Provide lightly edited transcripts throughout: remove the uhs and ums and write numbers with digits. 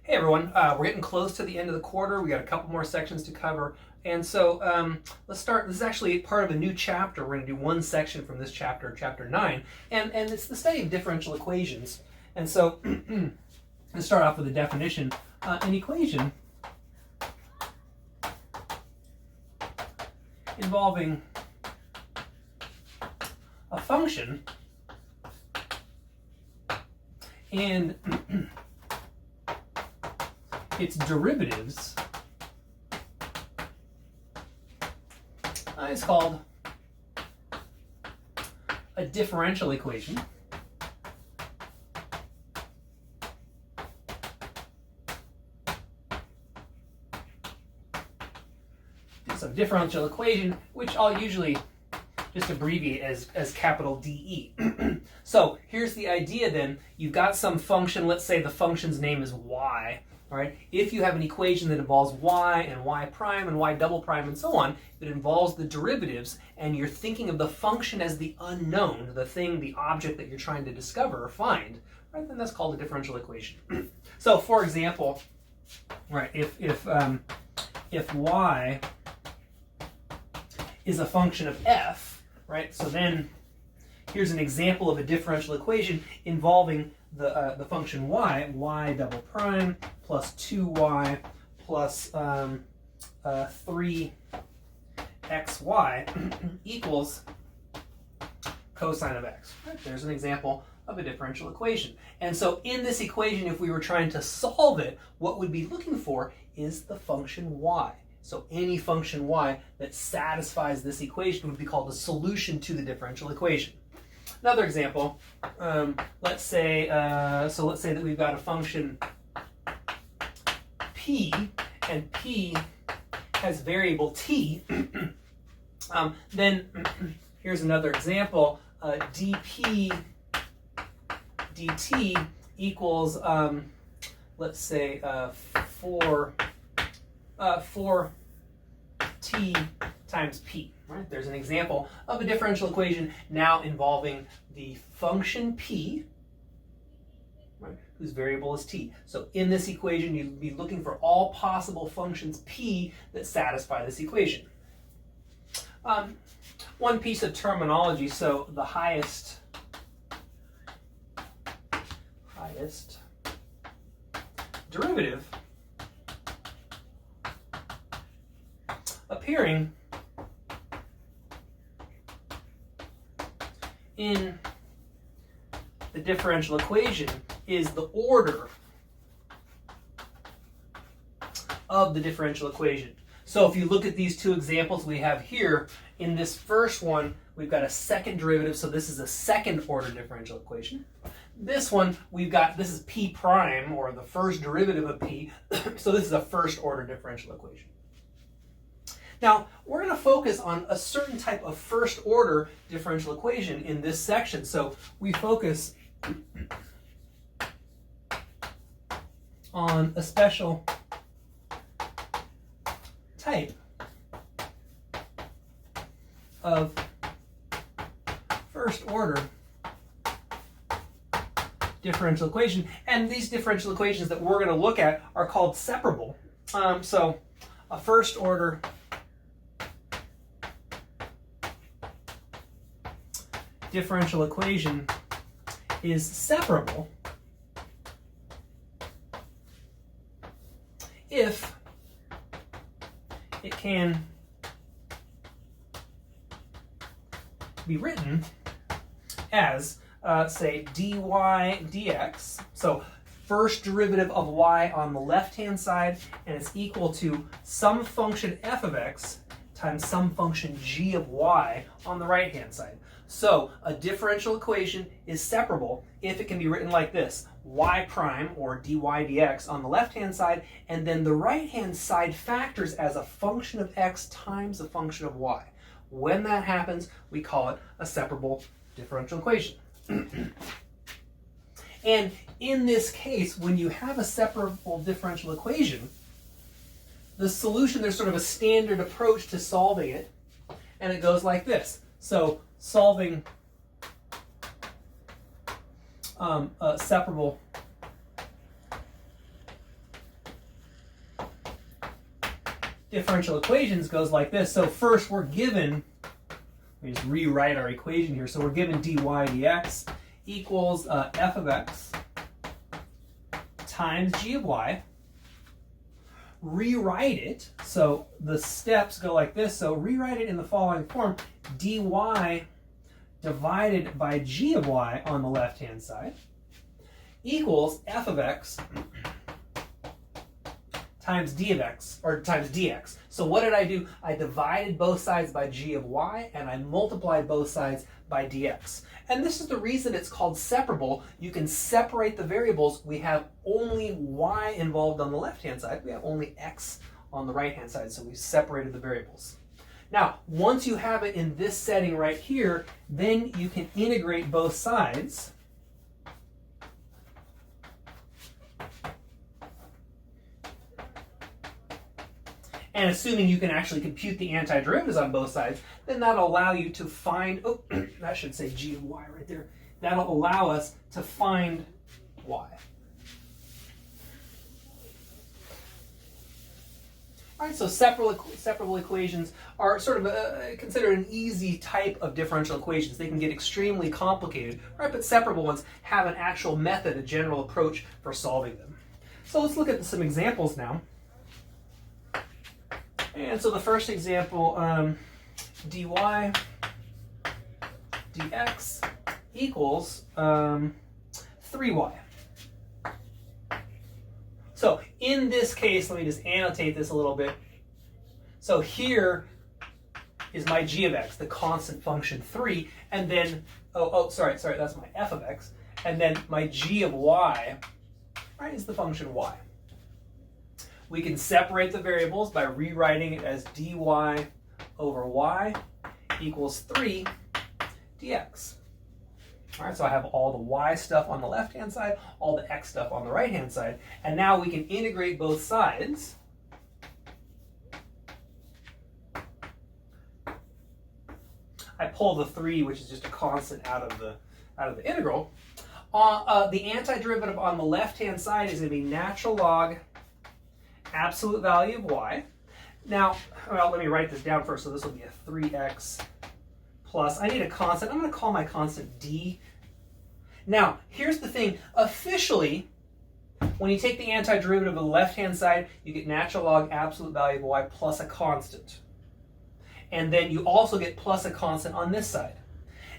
Hey everyone, we're getting close to the end of the quarter. We got a couple more sections to cover. And so let's start. This is actually part of a new chapter. We're going to do one section from this chapter, chapter 9. And it's the study of differential equations. And so let's start off with a definition. An equation involving a function and its derivatives is called a differential equation. So differential equation, which I'll usually just abbreviate as capital DE. So here's the idea then. You've got some function, let's say the function's name is y. All right. If you have an equation that involves y and y prime and y double prime and so on, that involves the derivatives, and you're thinking of the function as the unknown, the thing, the object that you're trying to discover or find, right? Then that's called a differential equation. So, for example, right, if y is a function of f, right? So then here's an example of a differential equation involving the function y double prime plus 2y plus 3xy equals cosine of x. Right? There's an example of a differential equation. And so in this equation, if we were trying to solve it, what we'd be looking for is the function y. So any function y that satisfies this equation would be called a solution to the differential equation. Another example, let's say that we've got a function p, and p has variable t. Then here's another example, dp dt equals, let's say 4t times p. Right? There's an example of a differential equation now involving the function p, right, whose variable is t. So in this equation, you'd be looking for all possible functions p that satisfy this equation. One piece of terminology, so the highest derivative appearing in the differential equation is the order of the differential equation. So if you look at these two examples we have here, in this first one, we've got a second derivative, so this is a second order differential equation. This one, this is p prime, or the first derivative of p, so this is a first order differential equation. Now, we're going to focus on a certain type of first order differential equation in this section. So we focus on a special type of first order differential equation. And these differential equations that we're going to look at are called separable. So a first order differential equation is separable if it can be written as, say, dy dx. So first derivative of y on the left-hand side, and it's equal to some function f of x times some function g of y on the right-hand side. So a differential equation is separable if it can be written like this: y prime, or dy dx, on the left-hand side, and then the right-hand side factors as a function of x times a function of y. When that happens, we call it a separable differential equation. And in this case, when you have a separable differential equation, the solution, there's sort of a standard approach to solving it, and it goes like this. So solving a separable differential equations goes like this. So first we're given, let me just rewrite our equation here. So we're given dy dx equals f of x times g of y. Rewrite it. So the steps go like this. So rewrite it in the following form. Dy divided by g of y on the left-hand side equals f of x times d of x, or times dx. So what did I do? I divided both sides by g of y, and I multiplied both sides by dx. And this is the reason it's called separable. You can separate the variables. We have only y involved on the left-hand side. We have only x on the right-hand side, so we separated the variables. Now, once you have it in this setting right here, then you can integrate both sides. And assuming you can actually compute the antiderivatives on both sides, then that'll allow you to find, oh, that should say g of y right there. That'll allow us to find y. All right, so separable equations are sort of considered an easy type of differential equations. They can get extremely complicated, right? But separable ones have an actual method, a general approach for solving them. So let's look at some examples now. And so the first example, dy dx equals 3y. So in this case, let me just annotate this a little bit. So here is my g of x, the constant function 3, and then, sorry, that's my f of x, and then my g of y, right, is the function y. We can separate the variables by rewriting it as dy over y equals 3 dx. All right, so I have all the y stuff on the left-hand side, all the x stuff on the right-hand side, and now we can integrate both sides. I pull the 3, which is just a constant, out of the integral. The antiderivative on the left-hand side is going to be natural log absolute value of y. Now, well, let me write this down first. So this will be a 3x plus, I need a constant. I'm going to call my constant d. Now, here's the thing. Officially, when you take the antiderivative of the left-hand side, you get natural log absolute value of y plus a constant. And then you also get plus a constant on this side.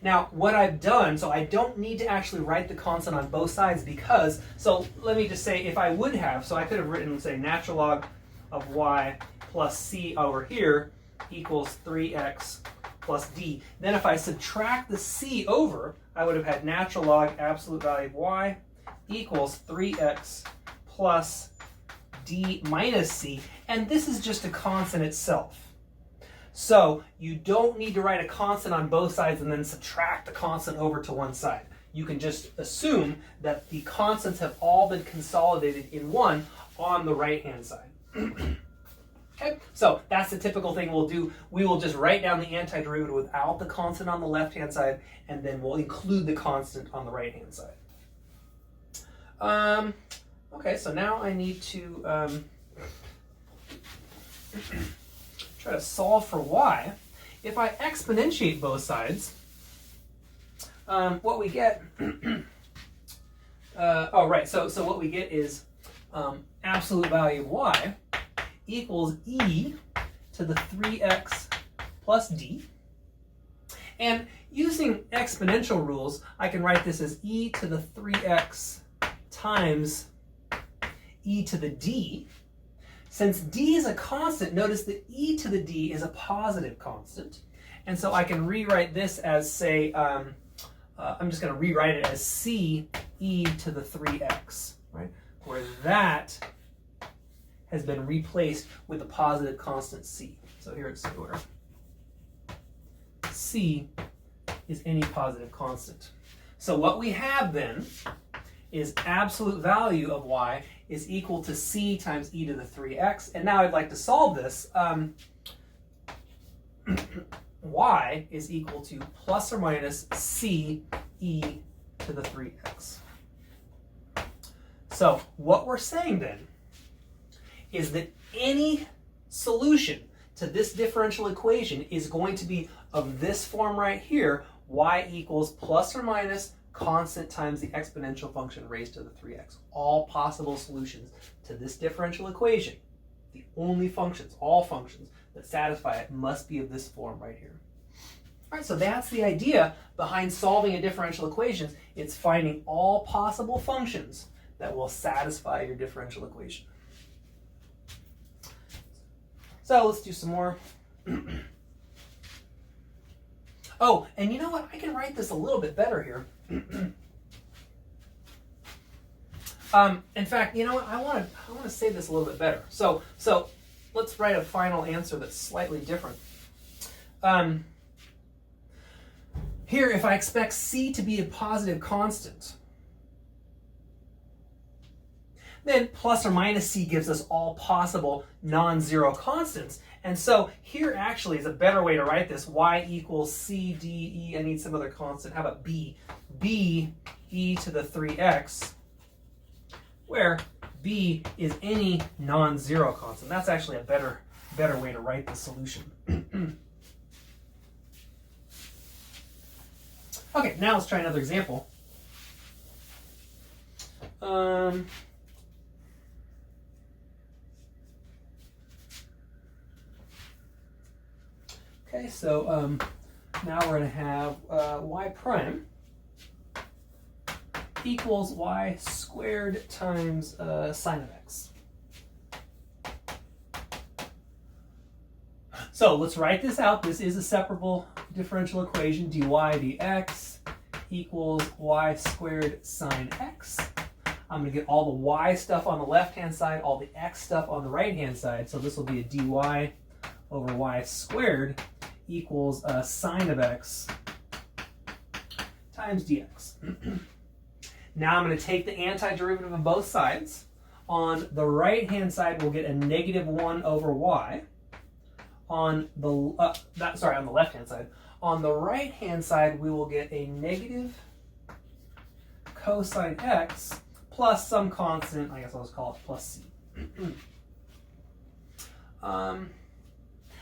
Now, what I've done, so I don't need to actually write the constant on both sides because, so let me just say, if I would have, so I could have written, say, natural log of y plus c over here equals 3x plus d. Then if I subtract the c over, I would have had natural log absolute value of y equals 3x plus d minus c, and this is just a constant itself. So you don't need to write a constant on both sides and then subtract the constant over to one side. You can just assume that the constants have all been consolidated in one on the right-hand side. Okay, so that's the typical thing we'll do. We will just write down the antiderivative without the constant on the left-hand side, and then we'll include the constant on the right-hand side. Okay, so now I need to try to solve for y. If I exponentiate both sides, what we get, so what we get is absolute value of y equals e to the 3x plus d. And using exponential rules, I can write this as e to the 3x times e to the d. Since d is a constant, notice that e to the d is a positive constant. And so I can rewrite this as, say, I'm just going to rewrite it as c e to the 3x, right? Where that has been replaced with a positive constant c. So here it's where c is any positive constant. So what we have then is absolute value of y is equal to c times e to the 3x. And now I'd like to solve this. Y is equal to plus or minus c e to the 3x. So what we're saying then is that any solution to this differential equation is going to be of this form right here, y equals plus or minus constant times the exponential function raised to the 3x. All possible solutions to this differential equation, the only functions, all functions that satisfy it must be of this form right here. All right, so that's the idea behind solving a differential equation. It's finding all possible functions that will satisfy your differential equation. So let's do some more. Oh, and you know what? I can write this a little bit better here. In fact, you know what? I want to say this a little bit better. So let's write a final answer that's slightly different. Here, if I expect c to be a positive constant, then plus or minus c gives us all possible non-zero constants. And so here actually is a better way to write this. Y equals c d e. I need some other constant. How about b? b e to the 3x, where b is any non-zero constant. That's actually a better way to write the solution. Okay, now let's try another example. Okay, so now we're going to have y prime equals y squared times sine of x. So let's write this out. This is a separable differential equation. dy dx equals y squared sine x. I'm going to get all the y stuff on the left-hand side, all the x stuff on the right-hand side. So this will be a dy over y squared equals sine of x times dx. Now I'm going to take the antiderivative of both sides. On the right-hand side, we'll get a negative 1 over y. On the left-hand side. On the right-hand side, we will get a negative cosine x plus some constant. I guess I'll just call it plus c. I'm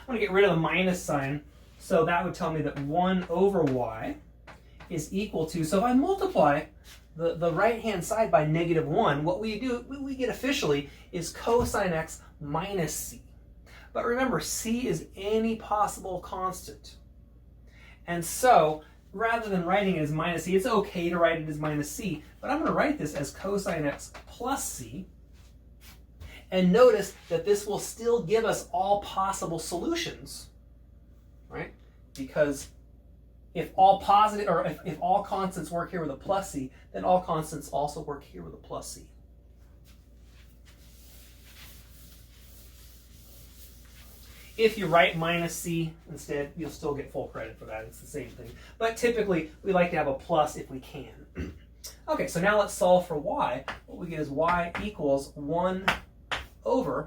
going to get rid of the minus sign. So that would tell me that 1 over y is equal to, so if I multiply the right-hand side by negative 1, what we get officially is cosine x minus c. But remember, c is any possible constant. And so, rather than writing it as minus c, it's okay to write it as minus c, but I'm going to write this as cosine x plus c. And notice that this will still give us all possible solutions, right? Because if all positive, or if all constants work here with a plus c, then all constants also work here with a plus c. If you write minus c instead, you'll still get full credit for that. It's the same thing. But typically, we like to have a plus if we can. Okay, so now let's solve for y. What we get is y equals 1 over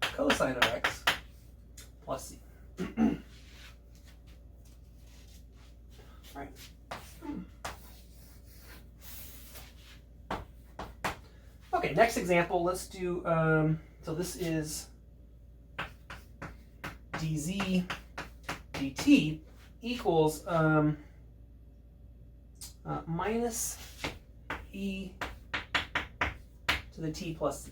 cosine of x plus c. Right. Okay, next example, let's do, so this is dz dt equals minus e to the t plus c.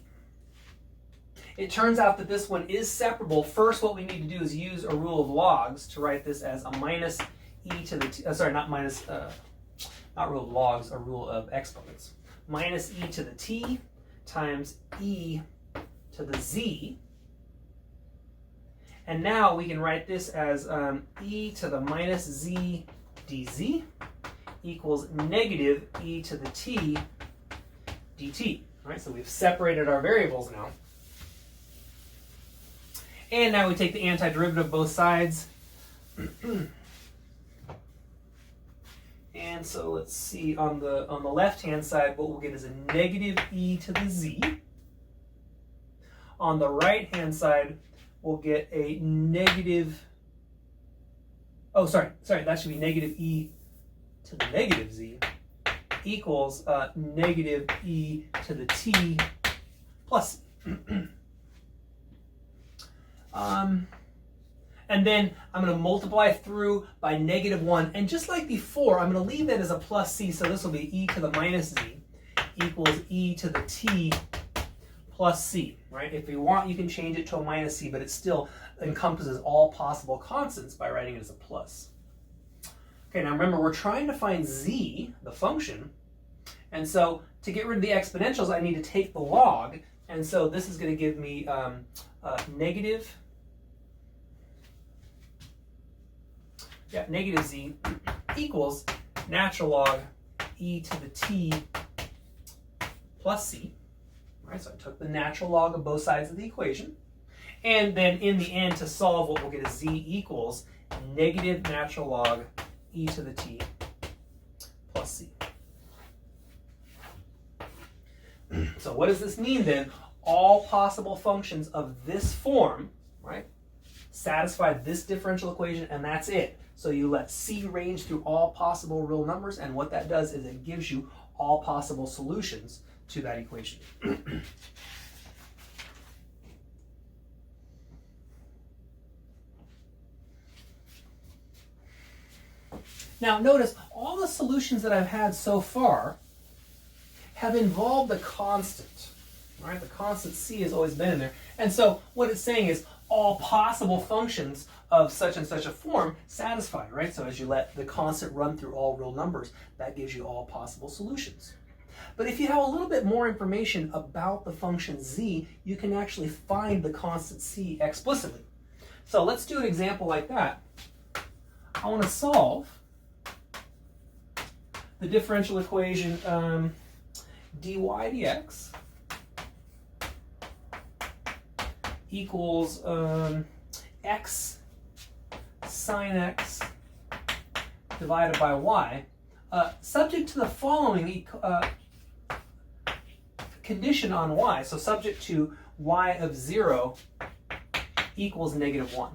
It turns out that this one is separable. First, what we need to do is use a rule of logs to write this as a minus e to the t, not rule of logs, a rule of exponents. Minus e to the t times e to the z. And now we can write this as e to the minus z dz equals negative e to the t dt. All right, so we've separated our variables now. And now we take the antiderivative of both sides. And so let's see, on the left-hand side, what we'll get is a negative e to the z. On the right-hand side, we'll get a negative, that should be negative e to the negative z equals negative e to the t plus c. And then I'm going to multiply through by -1. And just like before, I'm going to leave that as a plus c. So this will be e to the minus z equals e to the t plus c, right? If you want, you can change it to a minus c, but it still encompasses all possible constants by writing it as a plus. Okay, now remember, we're trying to find z, the function. And so to get rid of the exponentials, I need to take the log. And so this is going to give me negative z equals natural log e to the t plus c. Right, so I took the natural log of both sides of the equation. And then in the end, to solve, what we'll get is z equals negative natural log e to the t plus c. So what does this mean then? All possible functions of this form, right, satisfy this differential equation, and that's it. So you let c range through all possible real numbers, and what that does is it gives you all possible solutions to that equation. Now notice, all the solutions that I've had so far have involved a constant, right? The constant c has always been in there. And so what it's saying is all possible functions of such and such a form satisfy, right? So as you let the constant run through all real numbers, that gives you all possible solutions. But if you have a little bit more information about the function z, you can actually find the constant c explicitly. So let's do an example like that. I want to solve the differential equation dy dx equals x sine x divided by y, subject to the following condition on y. So subject to y of 0 equals -1.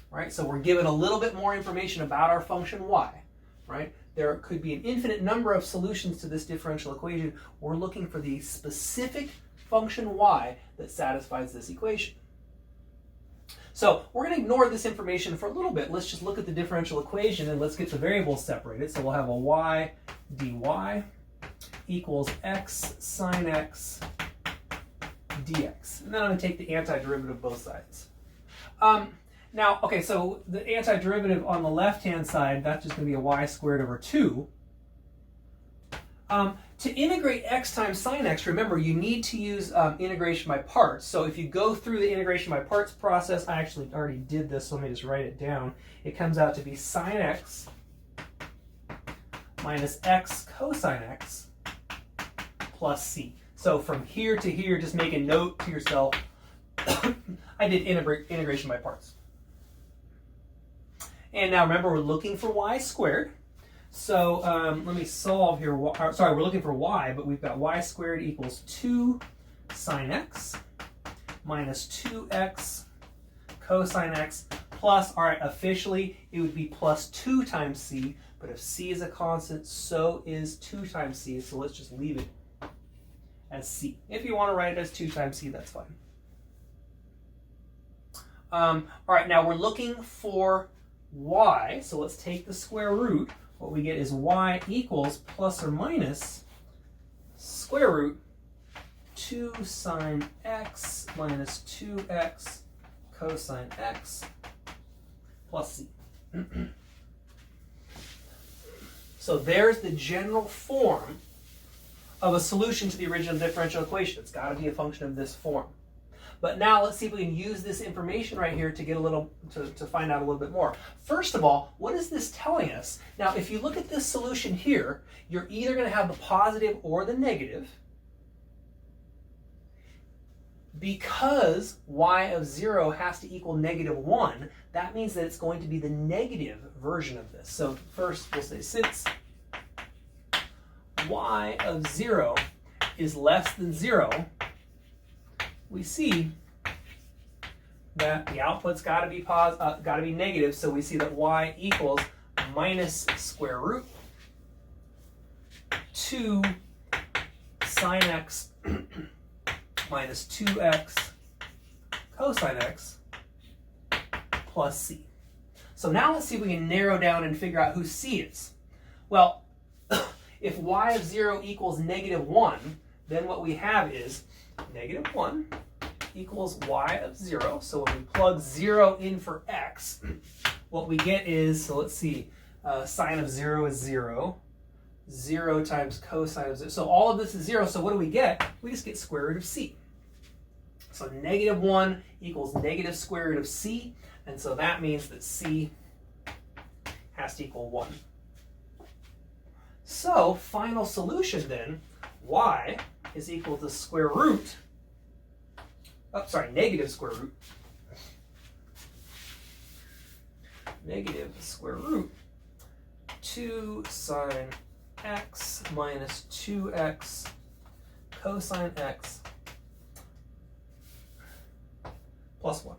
Right? So we're given a little bit more information about our function y. Right? There could be an infinite number of solutions to this differential equation. We're looking for the specific function y that satisfies this equation. So we're going to ignore this information for a little bit. Let's just look at the differential equation and let's get the variables separated. So we'll have a y dy equals x sine x dx. And then I'm going to take the antiderivative of both sides. Now, okay, so the antiderivative on the left-hand side, that's just going to be a y squared over 2. To integrate x times sine x, remember, you need to use integration by parts. So if you go through the integration by parts process, I actually already did this, so let me just write it down. It comes out to be sine x minus x cosine x plus c. So from here to here, just make a note to yourself, I did integration by parts. And now remember, we're looking for y squared. So let me solve here. Sorry, we're looking for y, but we've got y squared equals 2 sine x minus 2x cosine x plus, all right, officially it would be plus 2 times c, but if c is a constant, so is 2 times c, so let's just leave it as c. If you want to write it as 2 times c, that's fine. All right, now we're looking for y, so let's take the square root. What we get is y equals plus or minus square root 2 sine x minus 2x cosine x plus c. So there's the general form of a solution to the original differential equation. It's got to be a function of this form. But now let's see if we can use this information right here to get a little, to find out a little bit more. First of all, what is this telling us? Now, if you look at this solution here, you're either going to have the positive or the negative. Because y of 0 has to equal -1, that means that it's going to be the negative version of this. So first we'll say since y of 0 is less than 0, we see that the output's got to be negative, so we see that y equals minus square root 2 sine x minus 2x cosine x plus c. So now let's see if we can narrow down and figure out who c is. Well, if y of 0 equals -1, then what we have is -1 equals y of 0. So when we plug 0 in for x, what we get is, so let's see, sine of 0 is 0. 0 times cosine of 0. So all of this is 0. So what do we get? We just get square root of c. So -1 equals negative square root of c. And so that means that c has to equal 1. So final solution then, y is equal to square root, negative square root, negative square root 2 sine x minus 2x cosine x plus 1.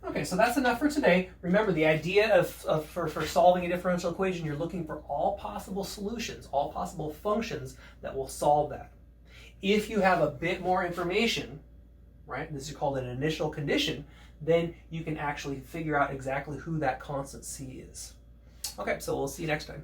Okay, so that's enough for today. Remember, the idea for solving a differential equation, you're looking for all possible solutions, all possible functions that will solve that. If you have a bit more information, right, this is called an initial condition, then you can actually figure out exactly who that constant c is. Okay, so we'll see you next time.